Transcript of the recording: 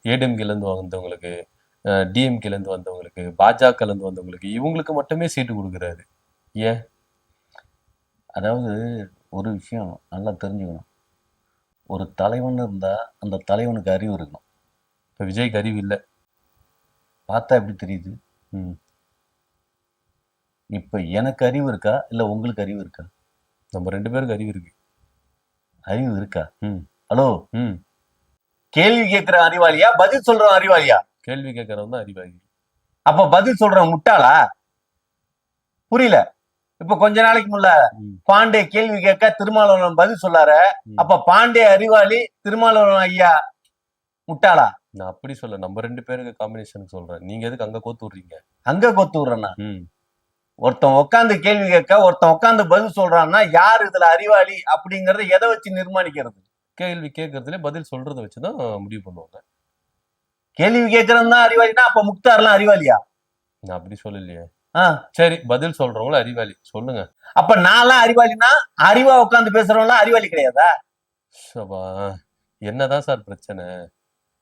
ஏடிஎம்கேல இருந்து வந்தவங்களுக்கு, டிஎம்கேல இருந்து வந்தவங்களுக்கு, பாஜகல இருந்து வந்தவங்களுக்கு, இவங்களுக்கு மட்டுமே சீட்டு கொடுக்குறாரு. ஏன்? அதாவது ஒரு விஷயம் நல்லா தெரிஞ்சுக்கணும். ஒரு தலைவன் இருந்தா அந்த தலைவனுக்கு அறிவு இருக்கணும். இப்ப விஜய்க்கு அறிவு இல்லை. பார்த்தா எப்படி தெரியுது? ம். இப்ப எனக்கு அறிவு இருக்கா இல்ல உங்களுக்கு அறிவு இருக்கா? நம்ம 2 பேருக்கு அறிவு இருக்கு. அறிவு இருக்கா? ம். ஹலோ, ம். கேள்வி கேட்கிற அறிவாளியா பதில் சொல்றவன் அறிவாளியா? கேள்வி கேட்கறவன் தான் அறிவாளி. அப்ப பதில் சொல்றவன் முட்டாளா? புரியல. இப்ப கொஞ்ச நாளைக்கு முன்ன ம். பாண்டே கேள்வி கேட்க திருமாவளவன் பதில் சொல்லாரு. ம். அப்ப பாண்டே அறிவாளி, திருமாவளவன் ஐயா முட்டாளா? நான் அப்படி சொல்ல, நம்ம 2 பேருக்கு காம்பினேஷனுக்கு சொல்றேன். நீங்க எதுக்கு அங்க கோத்து விடுறீங்க? அங்க கொத்து விடுறேன்னா, ம். ஒருத்தன் உட்காந்து கேள்வி கேட்க ஒருத்தன் உட்காந்து பதில் சொல்றான்னா யார் இதுல அறிவாளி அப்படிங்கறத எதை வச்சு நிர்மாணிக்கிறது? கேள்வி கேட்கறதுல பதில் சொல்றத வச்சுதான் முடிவு பண்ணுவாங்க. கேள்வி கேட்கறதும் தான் அறிவாளினா அப்ப முக்தார்லாம் அறிவாளியா? நான் அப்படி சொல்லலையே. ஆ, சரி, பதில் சொல்றவங்களும் அறிவாளி சொல்லுங்க. அப்ப நான்லாம் அறிவாளினா அறிவா உட்காந்து பேசுறவன்லாம் அறிவாளி கிடையாதா? சபா, என்னதான் சார் பிரச்சனை?